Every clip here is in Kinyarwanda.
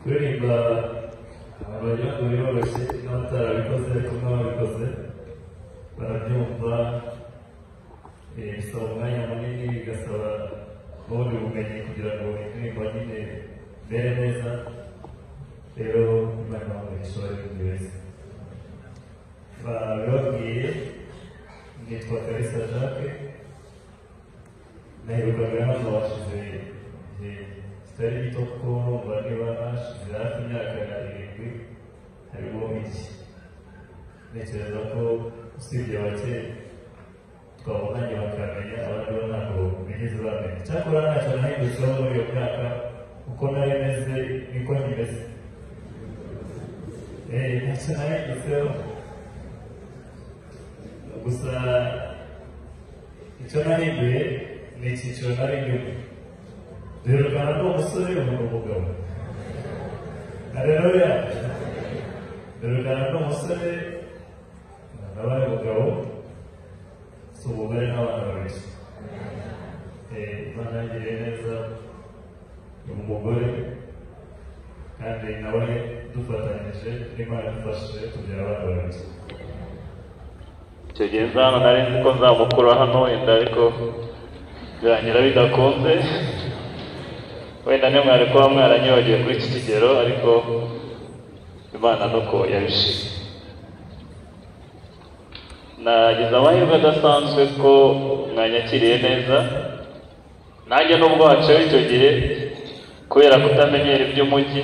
kuririmba abajya kuri bose n'abatarabikoze kumwe babikoze barabyumva bisaba umwanya munini bigasaba n'ubundi bumenyi kugira ngo indirimbo nyine mere neza rero imana ishobora ibintu wese babibabwiye nitwa Kalisa Jacques naherukaga hano washize kitari gito kuko bari bashize hafi imyaka 7 harimo iki ntekereza ko usibye bake twabonanye bakamenya abandi bo ntabwo bigeze bamenya cyakora ntacyo nahindutseho muri iyo myaka uko nari meze niko nkimeze ntacyo nahindutseho gusa icyo nahinduye ni icyiciro nari ndimo duherukana n'umusore ubu ni umugabo haleluya duherukana n'umusore nabaye umugabo si umugore n'abana babiri imana yagiriye neza ni umugore kandi nawe dufatanyije n'imana idufashije kugira abana babiri icyo gihe hano nari nzi ko nzamukura hano wenda ariko birangira bidakunze wenda mwari kuba mwaranyibagiwe kuri iki kigero ariko imana nuko yabishimye nagize amahirwe adasanzwe ko mwanyakiriye neza nanjye nubwo haciyeho icyo gihe kubera kutamenyera iby'umujyi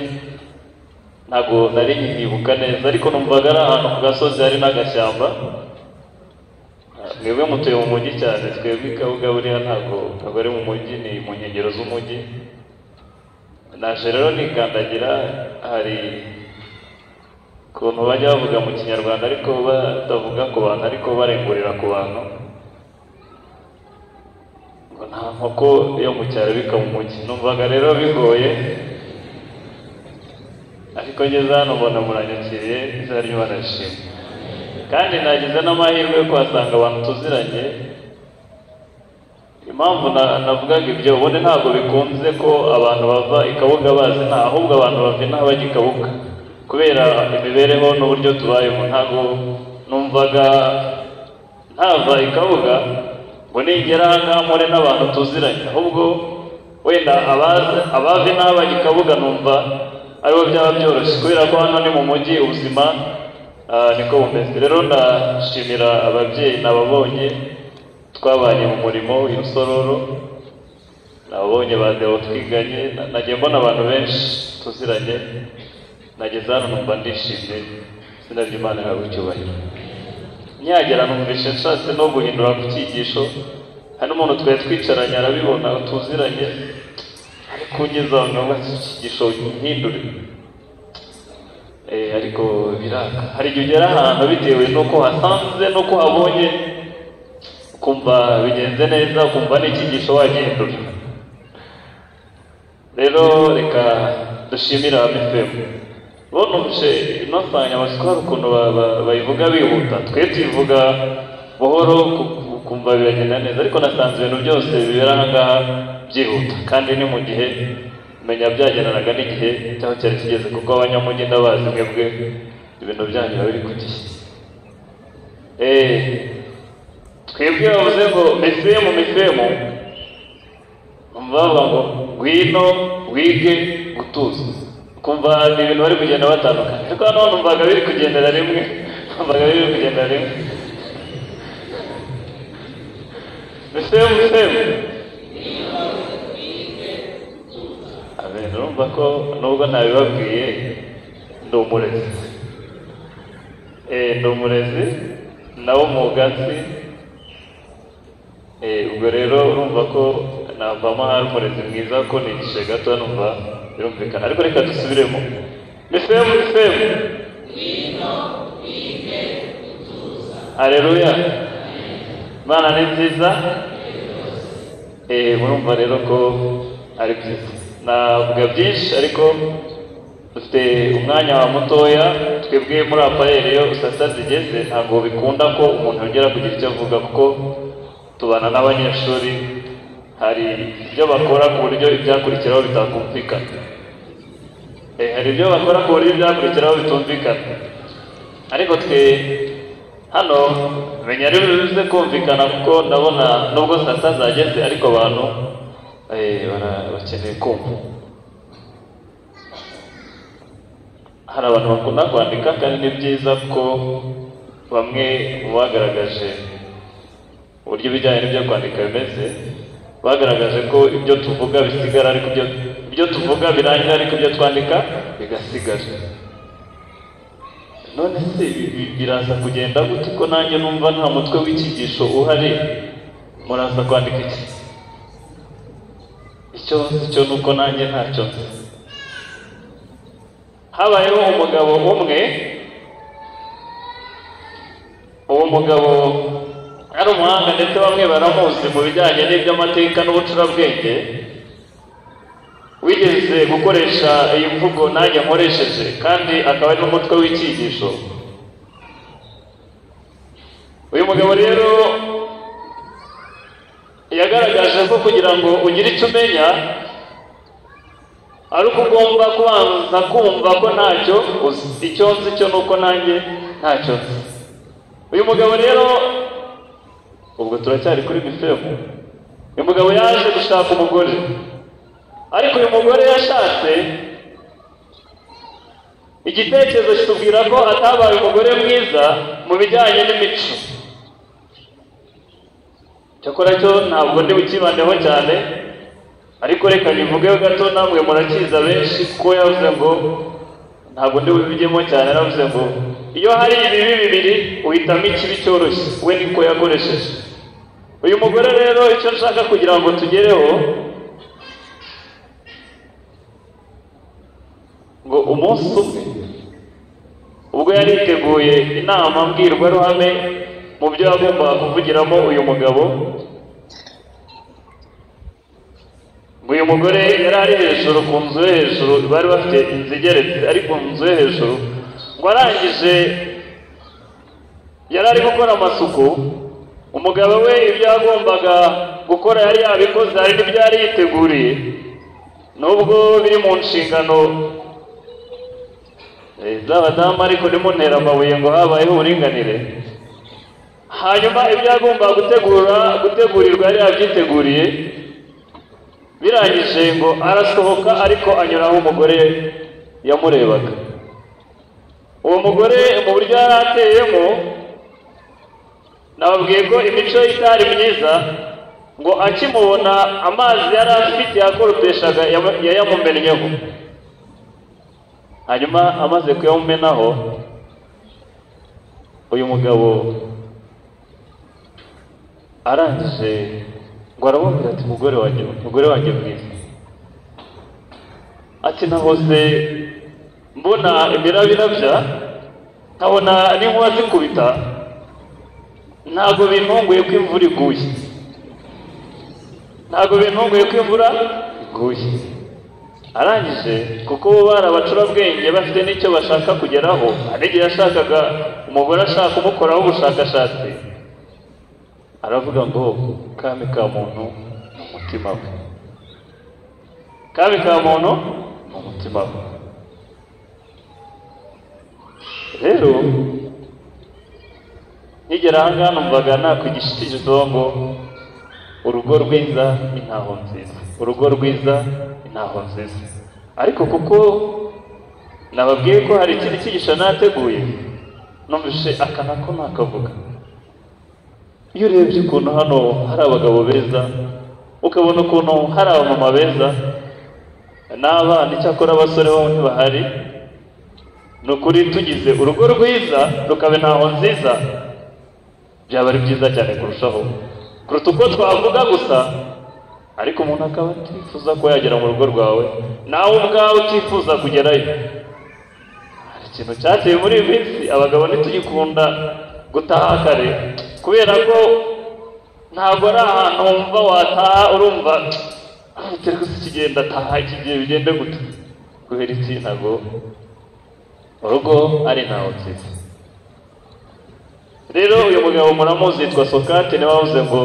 ntabwo nari nkibuka neza ariko numvaga ari ahantu ku gasozi hari n'agashyamba mwebwe mutuye mu mujyi cyane twebwe Kabuga buriya ntabwo ari mu mujyi ni mu nkengero z'umujyi naje rero nikandagira hari ukuntu bajya bavuga mu kinyarwanda ariko batavuga ku bantu ariko barengurira ku bantu nta nkoko yo mu cyaro bika mu mujyi numvaga rero bigoye ariko ngeze hano mbona muranyakiriye izina ry'Imana rishimwe kandi nagize n'amahirwe yo kuhasanga abantu tuziranye impamvu navugaga ibyo ubundi ntabwo bikunze ko abantu bava i Kabuga bazi nta ahubwo abantu bava inaha bajya i Kabuga kubera imibereho n'uburyo tubayemo ntabwo numvaga ntava i Kabuga ngo ningera ahangaha mpure n'abantu tuziranye ahubwo wenda abava inaha bajya i Kabuga numva aribo byaba byoroshye kubera ko hano ni mu mujyi ubuzima niko bumeze rero ndashimira ababyeyi nababonye twabanye mu murimo w'Irusororo nababonye ba Deo twiganye nagiye mbona abantu benshi tuziranye nageze hano numva ndishimye izina ry'Imana yawe icyubahiro nyagera numvishe nshatse no guhindura ku cyigisho hari n'umuntu twari twicaranye arabibona tuziranye ariko ugeze aho ngaho icyigisho nkindure ariko biraka hari igihe ugera ahantu bitewe n'uko hasanze n'uko habonye ukumva bigenze neza ukumva n'icyigisho wagihindura rero reka dushimira abafemu bo numvise ino nsanganyamatsiko hari ukuntu bayivuga bihuta twe tuyivuga buhoro ukumva biragenda neza ariko nasanze ibintu byose bibera aha ngaha byihuta kandi ni mu gihe menya byagenanaga n'igihe cyaho cyari kigeze kuko abanyamujyi ndabazi mwebwe ibintu byanyu biba biri ku gihe twebwe bavuze ngo mefemu bavuga ngo ngwino wige gutuza kumva ni ibintu bari kugenda batandukanye ariko hano numvaga biri kugendera rimwe mefemu urumva ko nubwo ntabibabwiye ndi umurezi nawo mugatsi ubwo rero urumva ko navamo hari umurezi mwiza ko nigishe gato numva birumvikana ariko reka dusubiremo mefemu haleluya Imana ni nziza murumva rero ko ari byiza navuga byinshi ariko dufite umwanya wa mutoya twebwe muri aparere yo saa zigeze ntabwo bikunda ko umuntu yongera kugira icyo avuga kuko tubana n'abanyeshuri hari ibyo bakora ku buryo ibyakurikiraho bitakumvikana, hari ibyo bakora ku buryo ibyakurikiraho bitumvikana, ariko twe hano menya rero bivuze kumvikana, kuko ndabona nubwo saa sita zageze ariko abantu bakeneye kumva. Hari abantu bakunda kwandika kandi ni byiza ko bamwe mu bagaragaje uburyo ibijyanye n'ibyo kwandika bimeze, bagaragaje ko ibyo tuvuga bisigara ariko ibyo tuvuga birangira ariko ibyo twandika bigasigara. None se biraza kugenda gute ko nanjye numva nta mutwe w'icyigisho uhari, muraza kwandika iki? Icyo cyo nuko nanjye ntacyo nzi. Habayeho umugabo umwe, uwo mugabo ari umuhanga ndetse bamwe baramuzi mu bijyanye n'iby'amateka n'ubucurabwenge, wigeze gukoresha iyi mvugo nanjye nkoresheje kandi akaba ari n'umutwe w'icyigisho. Uyu mugabo rero yagaragaje ko kugira ngo ugire icyo umenya ari uko ugomba kubanza kumva ko ntacyo uzi. Icyo nzi cyo nuko nanjye ntacyo nzi. Uyu mugabo rero, ubwo turacyari kuri bifemu, uyu mugabo yaje gushaka umugore, ariko uyu mugore yashatse, igitekerezo kitubwira ko atabaye umugore mwiza mu bijyanye n'imico. Cyakora cyo ntabwo ndi bukibandeho cyane, ariko reka nyivugeho gato, namwe murakiza benshi, kuko yavuze ngo ntabwo ndi bubijyemo cyane. Yaravuze ngo iyo hari ibibi bibiri uhitamo ikibi cyoroshye, we niko yakoresheje. Uyu mugore rero icyo nshaka kugira ngo tugereho, ngo umunsi umwe ubwo yari yiteguye inama mbwirwaruhame mu byo yagombaga kuvugiramo uyu mugabo, ngo uyu mugore yari ari hejuru ku nzu yo hejuru, bari bafite inzu igeretse ariko mu nzu yo hejuru, ngo arangije yari ari gukora amasuku. Umugabo we ibyo yagombaga gukora yari yabikoze, hari n'ibyo yari yiteguriye, nubwo biri mu nshingano z'abadamu, ariko ntimuntera amabuye ngo habayeho uburinganire. Hanyuma ibyo yagombaga gutegurirwa yari yabyiteguriye, birangije ngo arasohoka, ariko anyura aho umugore yamurebaga. Uwo mugore mu buryo yari ateyemo, nababwiye ko imico ye itari myiza, ngo akimubona amazi yari afite yakoropeshaga yayamumennyeho. Hanyuma amaze kuyamumenaho, uyu mugabo arangije ngo aramubwira ati mugore wanjye mwiza, ati nahoze mbona imirabirabya, nkabona n'inkuba zikubita, ntabwo bintunguye ko imvura iguye, Arangije kuko bo bari abacurabwenge bafite n'icyo bashaka kugeraho, hari igihe yashakaga umugore ashaka kumukoraho ubushakashatsi, aravuga ngo kami ka muntu mu mutima we, kami ka muntu mu mutima we. Rero nkigera aha ngaha numvaga nakwigisha ikijizo ngo urugo rwiza intaho nziza, urugo rwiza intaho nziza. Ariko kuko nababwiye ko hari ikindi cyigisho nateguye, numvise aka nako nakavuga. Iyo urebye ukuntu hano hari abagabo beza, ukabona ukuntu hari abamama beza n'abana, icyakora abasore bo ntibahari, ni ukuri tugize urugo rwiza rukaba intaho nziza, byaba ari byiza cyane kurushaho, kuruta uko twavuga gusa, ariko umuntu akaba atifuza ko yagera mu rugo rwawe, nawe ubwawe utifuza kugerayo. Hari ikintu cyateye muri iyi minsi, abagabo ntitugikunda gutaha kare, kubera ko ntabwo ari ahantu wumva wataha urumva turi gusa ikigenda taha, ikigiye bigende gute, kubera iki ntabwo urugo ari ntaho nziza. Rero uyu mugabo muramuzi, yitwa Sokate, niwe wavuze ngo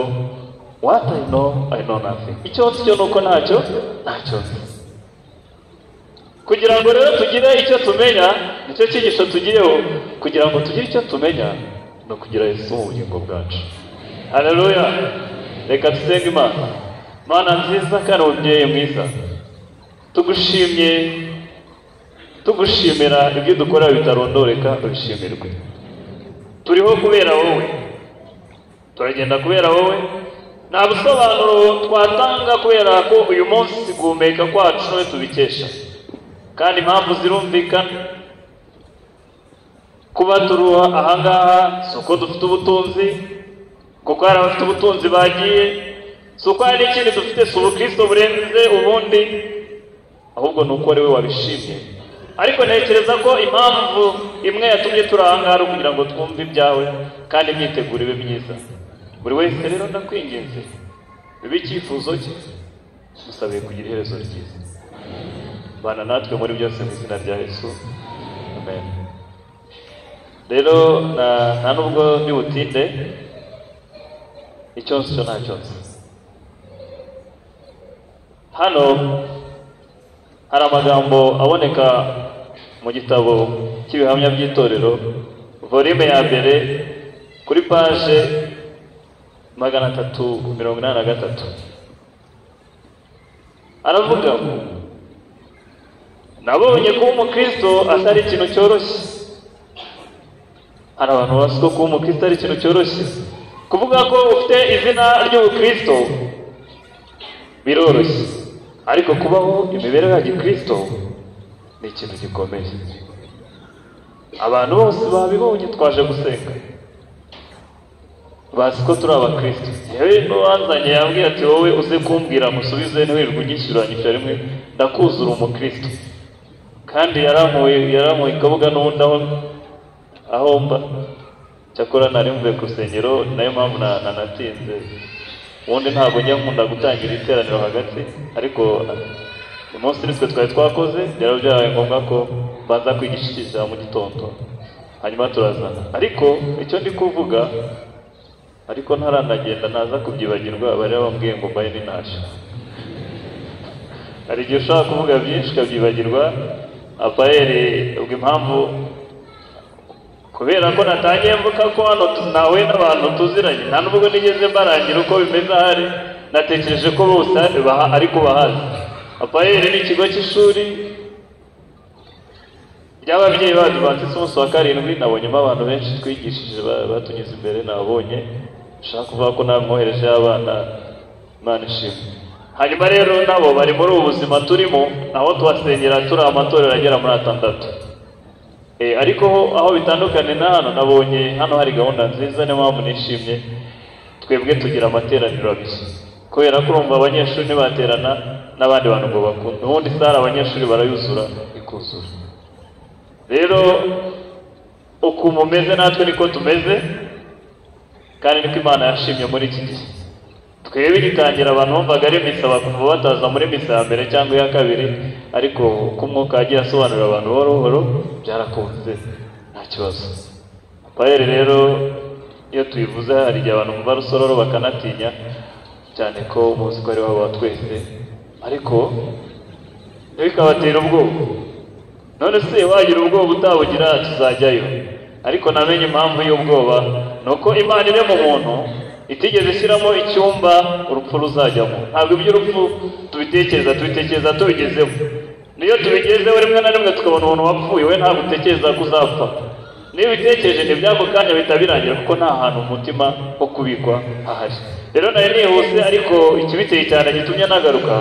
What I know nothing. Icyo cyo nuko ntacyo kugira ngo rero tugire icyo tumenya, nicyo cyigisho tugiyeho, kugira ngo tugire icyo tumenya no kugira Yesu mu bugingo bwacu. Haleluya. Reka dusenge Imana. Mana nziza kandi umubyeyi mwiza, tugushimira ibyo dukora bitarondoreka, ubishimirwe. Turiho kubera wowe, turagenda kubera wowe, nta busobanuro twatanga kubera ko uyu munsi guhumeka kwacu niwe tubikesha, kandi impamvu zirumvikana. Kuba turuha ahangaha si uko dufite ubutunzi, kuko hari abafite ubutunzi bagiye, si uko hari n'ikindi dufite, si ubukristo burenze ubundi, ahubwo ni uko ari we wabishimye. Ariko ntekereza ko impamvu imwe yatumye turi ahangaha kugira ngo twumve ibyawe kandi imyiteguro ibe myiza. Buri wese rero ndakwinginze, bibe icyifuzo cye, musabiye kugira iherezo ryiza. Bana natwe muri byose mu izina rya Yesu, amen. Rero nta nubwo ndi butinde, icyo nzi cyo ntacyo nzi. Hano hari amagambo aboneka mu gitabo cy'ibihamya by'itorero, volume ya mbere, kuri page 383. Aravuga ngo nabonye kuba umukristo atari ikintu cyoroshye. Hari abantu bazi ko kuba umukristo ari ikintu cyoroshye. Kuvuga ko ufite izina ry'ubukristo biroroshye, ariko kubaho imibereho ya gikristo ni ikintu gikomeye. Abantu bose babibonye twaje gusenga, bazi ko turi abakristo. Yewe n'uwanzanye yambwiye ati wowe uze kumbwira musubize ntiwirirwe unyishyuranyisha rimwe, ndakuzura umukristo. Kandi yaramuye ikabuga n'ubundi aho mba. Cyakora nari mvuye ku rusengero, nayo mpamvu nanatinze. Ubundi ntabwo njya nkunda gutangira iteraniro hagati, ariko umunsi nitwe twari twakoze, rero byabaye ngombwa ko baza kwigisha mu gitondo, hanyuma turazana. Ariko icyo ndi kuvuga, ariko ntaranagenda naza kubyibagirwa, bari bambwiye ngo mbaye ninasha. Hari igihe ushaka kuvuga byinshi ukabyibagirwa. Apayeri ubwo impamvu, kubera ko natangiye mvuka ko hano nawe n'abantu tuziranye, nta nubwo nigeze mbarangira uko bimeze ahari, natekereje ko bose ariko bahazi. Apayeri ni ikigo cy'ishuri ry'ababyeyi b'Abadivantisiti umunsi wa karindwi. Nabonyemo abantu benshi twigishije batunyuze imbere, nabonye ushaka kuvuga ko namwohereje abana, Imana ishimwe. Hanyuma rero nabo bari muri ubu buzima turimo, aho tubasengera turi amatorero agera muri 6. Ariko aho bitandukanye na hano, nabonye hano hari gahunda nziza, niyo mpamvu nishimye. Twebwe tugira amateraniro abiri, kubera ko urumva abanyeshuri ntibaterana n'abandi bantu ngo bakunda. Ubundi sara abanyeshuri barayuzura ikuzura. Rero uko mumeze natwe niko tumeze, kandi niko Imana yashimye muri iki gihe. Twebwe bigitangira abantu bumvaga ari misa bakumva bataza muri misa ya mbere cyangwa iya kabiri, ariko uko umwuka yagiye asobanurira abantu buhoro buhoro byarakunze, nta kibazo. Apayeri rero iyo tuyivuze hari igihe abantu bumva rusororo bakanatinya cyane ko muzi ko ari wabo wa twese, ariko ntibikabatera ubwoba. None se wagira ubwoba utabugira tuzajyayo? Ariko namenye impamvu y'ubwoba, nuko Imana iri mu muntu itigeze ishyiramo icyumba urupfu ruzajyamo. Ntabwo iby'urupfu tubitekereza tubigezeho. Niyo tubigezeho rimwe na rimwe tukabona umuntu wapfuye, we ntabwo utekereza ko uzapfa. Niyo bitekereje ntibyako kanya bihita birangira, kuko nta hantu umutima ho kubikwa hahari. Rero nari nihuse, ariko ikibiteye cyane gitumye nagaruka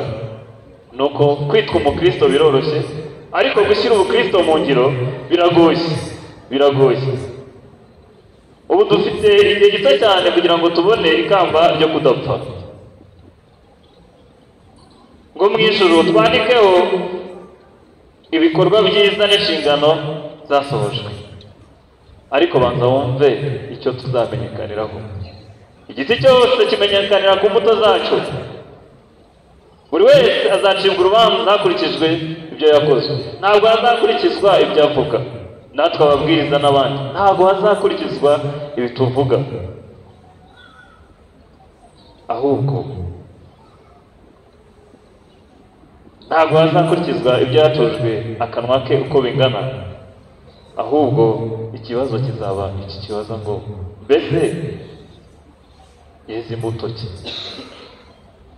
nuko kwitwa umukristo biroroshye, ariko gushyira ubukristo mu ngiro biragoye. Ubu dufite igihe gito cyane kugira ngo tubone ikamba ryo kudapfa, ngo mu ijuru twandikeho ibikorwa byiza n'inshingano zasohojwe. Ariko banza wumve icyo tuzamenyekaniraho. Igiti cyose kimenyekanira ku mbuto zacyo. Buri wese azacibwa urubanza hakurikijwe ibyo yakoze, ntabwo hazakurikizwa ibyo avuga. Natwe ababwiriza n'abandi ntabwo hazakurikizwa ibi tuvuga. ahubwo ntabwo hazakurikizwa ibyo yatojwe akanwa ke uko bingana, ahubwo ikibazo kizaba iki kibazo ngo mbese yeze imbuto ki?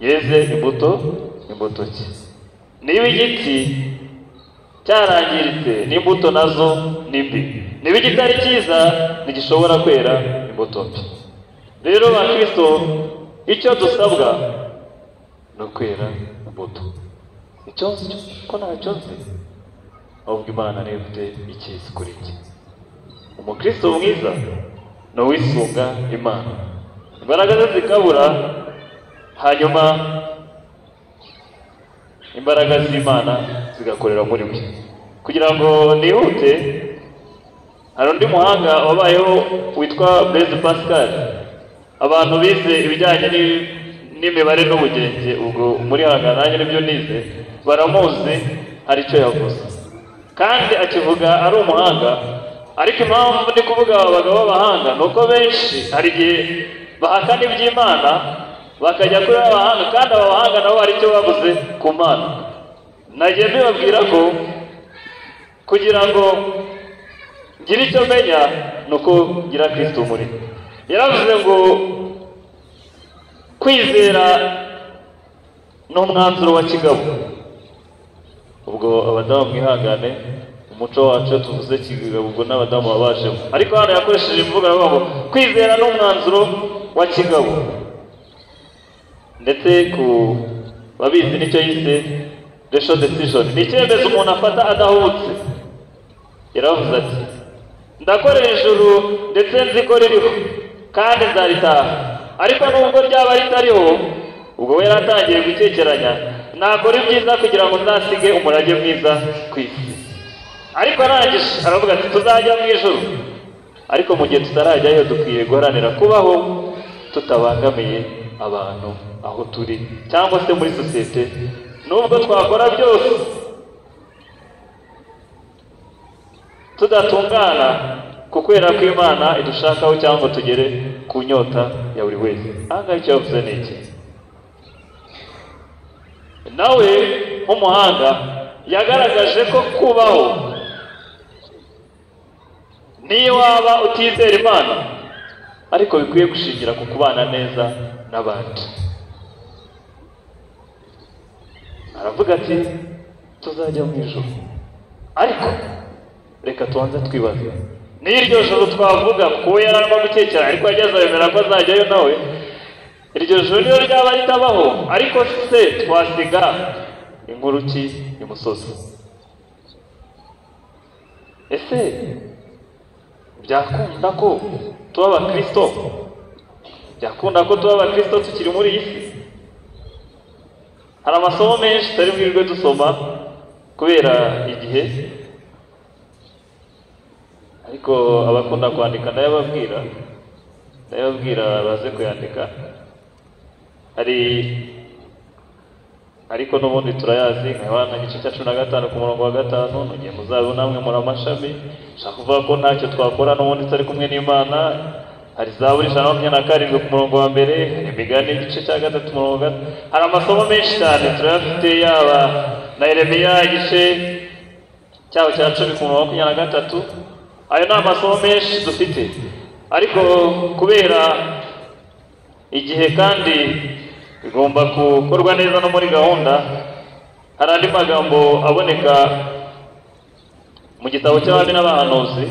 Yeze imbuto ki? Niba igiti cyarangiritse n'imbuto nazo ni mbi, niba igitari cyiza ntigishobora kwera imbuto mbi. Rero bakristo icyo dusabwa ni ukwera imbuto. Icyo nzi ko ntacyo nzi, ahubwo Imana niyo ifite ikizi kuri iki. Umukristo mwiza ni uwisunga Imana, imbaraga ze zikabura, hanyuma imbaraga z'Imana zigakorera muri we. Kugira ngo nihute, hari undi muhanga wabayeho witwa Blaise Pascal. Abantu bize ibijyanye n'imibare n'ubugenge, ubwo muri hanga nanjye nibyo nize, baramuzi hari icyo yavuze, kandi akivuga ari umuhanga. Ariko impamvu ndi kuvuga abagabo b'abahanga ni uko benshi hari igihe bahakana iby'Imana bakajya kuri abahanga, kandi aba bahanga nabo hari icyo bavuze ku Mana. Nagiye mbibabwira ko kugira ngo ngire icyo menya ni uko ngira Kristo muri. Yaravuze ngo kwizera ni umwanzuro wa kigabo. Ubwo abadamu mwihangane, umuco wacu tuvuze kigabo ubwo n'abadamu babajemo, ariko hano yakoresheje imvugo avuga ngo kwizera ni umwanzuro wa kigabo. Ndetse ku babizi nicyo yise resho decision, ni icyemezo umuntu afata adahubutse. Yaravuze ati ndakorera ijuru ndetse nzi ko ririho kandi nzaritaha, ariko nubwo ryaba ritariho, ubwo we yaratangiye gutekeranya nakora ibyiza kugira ngo nzasige umurage mwiza ku isi. Ariko arangije aravuga ati tuzajya mu ijuru, ariko mu gihe tutarajyayo dukwiye guharanira kubaho tutabangamiye abantu aho turi cyangwa se muri sosiyete. Nubwo twakora byose tudatungana, kukwera ko Imana idushakaho cyangwa tugere ku nyota ya buri wese. Aha icyo yavuze ni iki? Nawe nk'umuhanga yagaragaje ko kubaho niyo waba utizera Imana, ariko bikwiye gushingira ku kubana neza n'abandi. Aravuga ati tuzajya mu ijuru, ariko reka tubanze twibaze n'iryo joro twavuga, kuko yari arimo gukekera, ariko yageze yemera ko azajyayo nawe. Iryo joro niyo ryaba ritabaho, ariko se twasiga inkuru ki imusozi? Ese byakunda ko tuba abakristo? Byakunda ko tuba abakristo tukiri muri iyi si? Hari amasomo menshi tutari bwirirwe dusoma kubera igihe, ariko abakunda kwandika ndayababwira baze kuyandika. Ariko n'ubundi turayazi nka Yohana igice cya 15 ku murongo wa 5, nugiye muzabona namwe muri amashami. Nshaka kuvuga ko ntacyo twakora n'ubundi tutari kumwe n'Imana. Hari Zaburi 127 ku murongo wa 1, hari Imigani igice cya 3 murongo wa 4. Hari amasomo menshi cyane turayafite, yaba na Yeremiya igice cyaho cya 10 ku murongo wa 23. Ayo ni amasomo menshi dufite, ariko kubera igihe kandi bigomba gukorwa neza no muri gahunda, hari andi magambo aboneka mu gitabo cy'Abami n'Abahanuzi,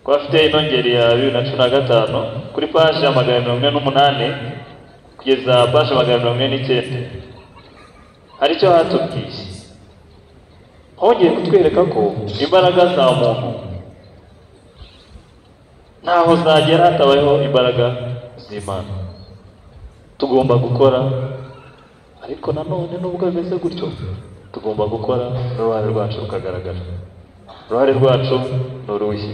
ko afite inongeri ya 2015 kuri paji ya 148 kugeza paji 149. Hari icyo hatubwiye, hongeye kutwereka ko imbaraga za muntu ntaho zagera hatabayeho imbaraga z'Imana. Tugomba gukora, ariko nanone nubwo bimeze gutyo tugomba gukora n'uruhare rwacu rukagaragara. Uruhare rwacu ni uruhe?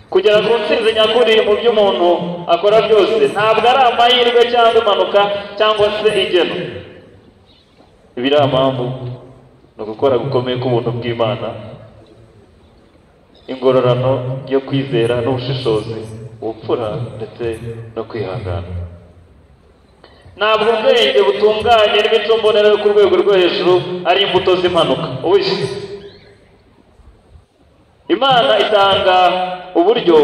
Kugera ku ntsinzi nyakuri mu byo umuntu akora byose ntabwo ari amahirwe cyangwa impanuka cyangwa se igeno. Ibiri amambu no gukora gukomeye k'ubuntu bw'Imana, ingororano yo kwizera n'ubushishozi, ubupfura ndetse no kwihangana. ntabwo ubwenge butunganye n'imico mbonera yo ku rwego rwo hejuru ari imbuto z'impanuka. Imana itanga uburyo,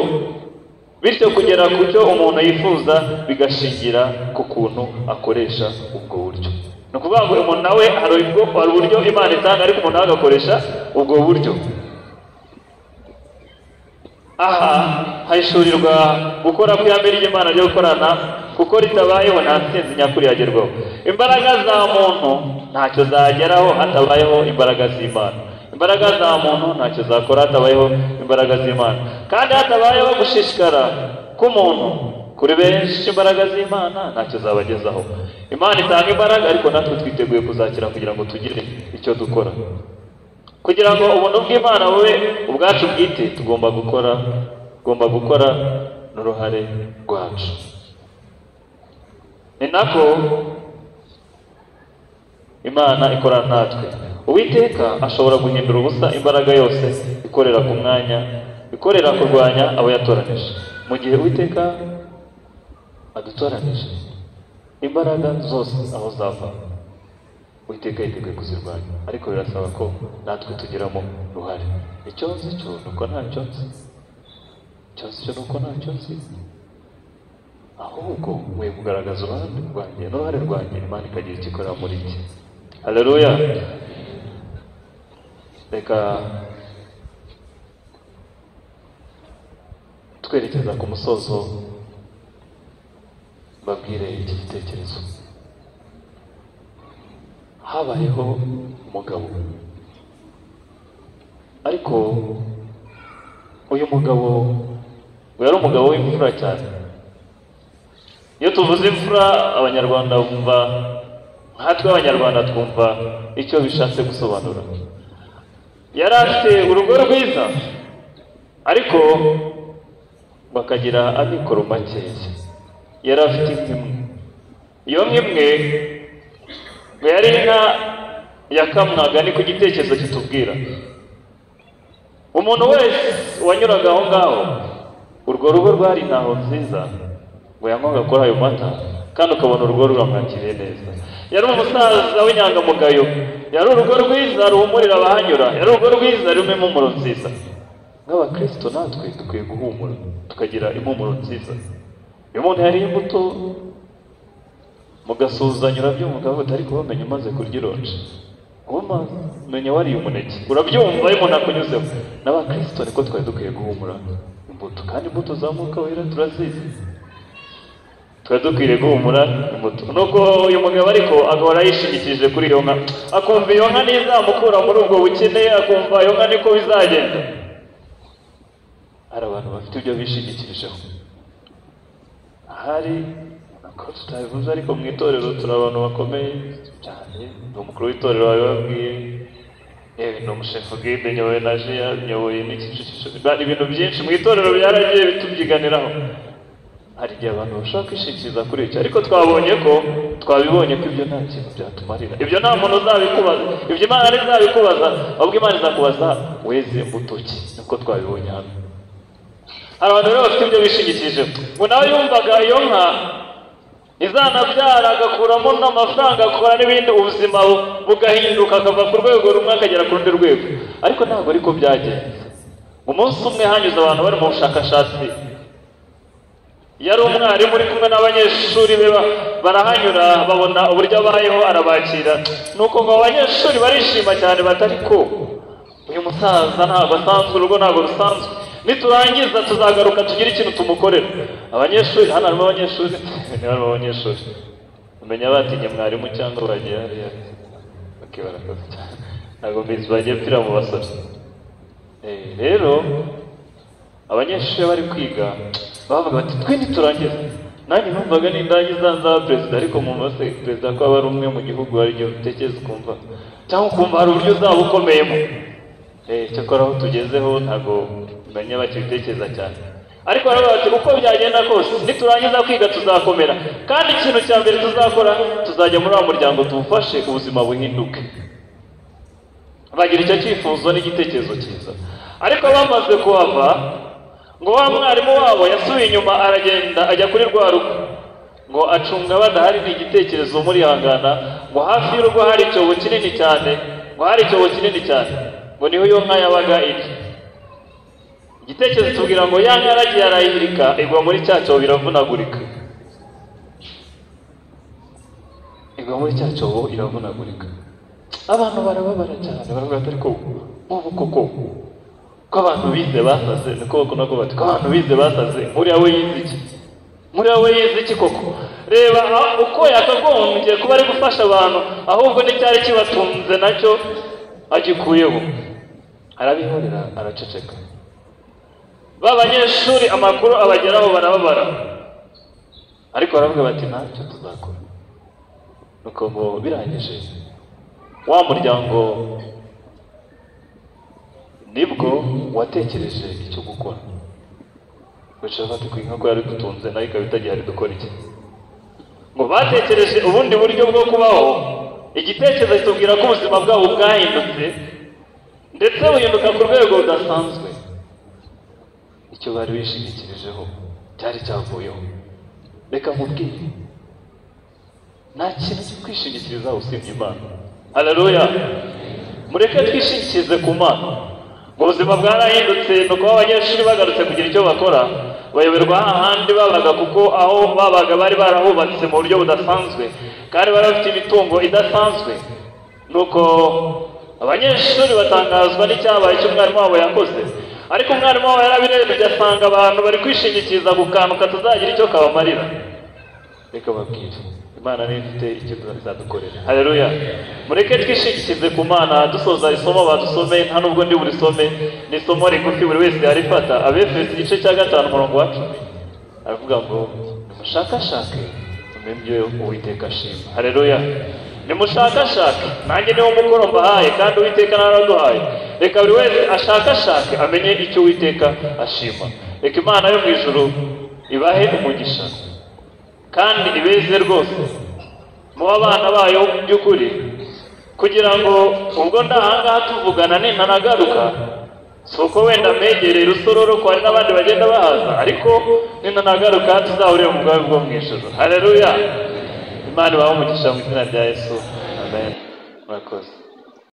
bityo kugera ku cyo umuntu yifuza bigashingira ku kuntu akoresha ubwo buryo. Ni ukuvuga ngo umuntu nawe hari uburyo Imana itanga, ariko umuntu nawe agakoresha ubwo buryo. Aha hahishurirwa gukora kw'ihame ry'Imana ryo gukorana, kuko ritabayeho nta ntsinzi nyakuri yagerwaho. Imbaraga za muntu ntacyo zageraho hatabayeho imbaraga z'Imana. Imbaraga za muntu ntacyo zakora hatabayeho imbaraga z'Imana. Kandi hatabayeho gushishikara k'umuntu kuri benshi imbaraga z'Imana ntacyo zabagezaho. Imana itanga imbaraga, ariko natwe twiteguye kuzakira kugira ngo tugire icyo dukora. Kugira ngo ubuntu bw'Imana bube ubwacu bwite, tugomba gukora n'uruhare rwacu. Ni nako Imana ikorana natwe. Uwiteka ashobora guhindura ubusa imbaraga yose ikorera ku mwanya, ikorera kurwanya abo yatoranije. Mu gihe Uwiteka adutoranije, imbaraga zose aho zava Uwiteka yiteguye kuzirwanya, ariko birasaba ko natwe tugiramo uruhare. Icyo nzi cyo nuko ntacyo nzi, ahubwo mwe kugaragaza uruhare rwanjye, Imana ikagira icyo ikora muri iki. Haleluya. Reka twerekeza ku musozo, mbabwire iki gitekerezo. Habayeho umugabo, ariko uyu mugabo yari umugabo w'imfura cyane. Iyo tuvuze imfura, Abanyarwanda bumva, nkatwe Abanyarwanda twumva icyo bishatse gusobanura. Yari afite urugo rwiza, ariko bakagira amikoro makeya. Yari afite inka imwe. Iyo nka imwe ngo yari inka yakamwaga, ni ku gitekerezo kitubwira. Umuntu wese wanyuraga aho ngaho, urwo rugo rwari ntaho nziza, ngo yanywaga kuri ayo mata, kandi ukabona urugo ruramwakiriye neza. Yari umusaza w'inyangamugayo, yari urugo rwiza ruhumurira abahanyura, yari urugo rwiza rurimo impumuro nziza. Nk'Abakristo natwe dukwiye guhumura, tukagira impumuro nziza. Iyo umuntu yariye imbuto mugasuzanya, urabyumva ukavuga, ariko bamenye umaze kurya ironji, umenya wariye umuneke, urabyumva iyo umuntu akunyuzeho. N'Abakristo niko twari dukwiye guhumura imbuto, kandi imbuto za Mwuka Wera turazizi. Twari dukwiriye guhumura imbuto. Nuko uyu mugabo ariko agahora yishingikirije kuri iyo nka, akumva iyo nka nizamukura muri ubwo bukene, akumva iyo nka niko bizagenda. Hari abantu bafite ibyo bishingikirijeho. Ahari ko tutabivuze, ariko mu itorero turi abantu bakomeye cyane. Ni umukuru w'itorero wabibabwiye, ni umushefu bwite, nyoboye na Jeya, nyoboye n'icyiciro. Ibintu byinshi mu itorero byaragiye bitubyiganiraho. Hari igihe abantu bashaka kwishingikiriza kuri icyo, ariko twabibonye ko ibyo nta kintu byatumarira. Ibyo nta muntu uzabikubaza, ibyo Imana ntizabikubaza, ahubwo Imana izakubaza weze imbuto ki. Niko twabibonye hano. Hari abantu rero bafite ibyo bishingikirijeho. Ngo nawe yumvaga iyo nka izanabyara, agakuramo n'amafaranga, akora n'ibindi, ubuzima bugahinduka, akava ku rwego rumwe akagera ku rundi rwego. Ariko ntabwo ariko byagenze. Umunsi umwe hanyuze abantu bari mu bushakashatsi, yari umwarimu uri kumwe n'abanyeshuri be, barahanyura babona uburyo abayeho, arabakira. Nuko ngo abanyeshuri barishima cyane, batari ko uyu musaza ntabwo asanzwe, urugo ntabwo rusanzwe, niturangiza tuzagaruka tugire ikintu tumukorera. Abanyeshuri, hano harimo abanyeshuri, umenya batinye mwarimu cyangwa bagiye hariya bakibarakoze cyane, ntabwo mbizi bagiye pfira mu basore. Rero abanyeshuri bari kwiga bavuga bati, twe niturangiza. Nanjye numvaga nindangiza nzaba perezida, ariko mu mase perezida ko aba ari umwe mu gihugu, hari igihe utekereza ukumva, cyangwa ukumva hari uburyo uzaba ukomeyemo. Cyakora aho tugezeho ntabwo umenya bakibitekereza cyane. Ariko baravuga bati, uko byagenda kose niturangiza kwiga tuzakomera, kandi ikintu cya mbere tuzakora, tuzajya muri wa muryango tuwufashe ubuzima buhinduke. Bagira icyo cyifuzo n'igitekerezo cyiza. Ariko bamaze kuhava, ngo wa mwarimu wabo yasubiye inyuma, aragenda ajya kuri rwa rugo. ngo acunga badahari ni igitekerezo muri hangana, ngo hafi y'urugo hari icyobo kinini cyane, ngo hari icyobo kinini cyane, ngo niho iyo nka yabaga iri. Igitekerezo tubwira ngo ya nka yaragiye arayihirika igwa muri cya cyobo iravunagurika, igwa muri cya cyobo iravunagurika. Abantu barababara cyane, baravuga ati ariko ubu koko ko abantu bize basaze, niko nako bati ko abantu bize basaze, muri yawe yize iki, muri yawe yize iki koko? Reba uko yakagombye kuba ari gufasha abantu, ahubwo n'icyari kibatunze nacyo agikuyeho, arabihorera araceceka. B'abanyeshuri amakuru abageraho barababara, ariko baravuga bati ntacyo tuzakora. Nuko ngo birangije wa muryango nibwo watekereje icyo gukora. Bicara bati ku inka ko yari dutunze nayo ikaba itagihari dukora iki? Ngo batekereje ubundi buryo bwo kubaho. Igitekerezo kitubwira ko ubuzima bwabo bwahindutse, ndetse buhinduka ku rwego rudasanzwe. Icyo bari bishingikirijeho cyari cyavuyeho. Reka nkubwire, nta kintu cyo kwishingikiriza usibye Imana. Haleluya! Mureke twishingikirize ku Mana. Ubuzima bwarahindutse, nuko abanyeshuri bagarutse kugira icyo bakora, bayoberwa ahandi babaga, kuko aho babaga bari barahubatse mu buryo budasanzwe kandi bari bafite imitungo idasanzwe. Nuko abanyeshuri batangazwa n'icyabaye cy'umwarimu wabo yakoze, ariko umwarimu wabo yarabirebye asanga abantu bari kwishingikiriza ku kantu katazagira icyo kabamarira. Reka babwire, Imana niyo ifite icyo izadukorera. Haleluya! Mureke twishingikirize ku Mana. Dusoza isomo badusomeye, nta nubwo ndi burisome, ni isomo rigufi buri wese yarifata. Abefeso igice cya 5 umurongo wa 10 aravuga ngo nimushakashake mumenye ibyo Uwiteka ashima. Haleluya! Nimushakashake, nanjye niwo mukoro mbahaye kandi Uwiteka naraduhaye. Reka buri wese ashakashake amenye icyo Uwiteka ashima. Reka Imana yo mu ijuru ibahe umugisha kandi ibeze rwose mu abana bayo by'ukuri, kugira ngo ubwo ndahangaha tuvugana nintanagaruka, si uko wenda mpegereye Rusororo ko hari n'abandi bagenda bahaza, ariko nintanagaruka tuzahurire mu bwami bwo mu ijuru. Haleluya! Imana ibahe umugisha mu izina rya Yesu. Amen. Murakoze.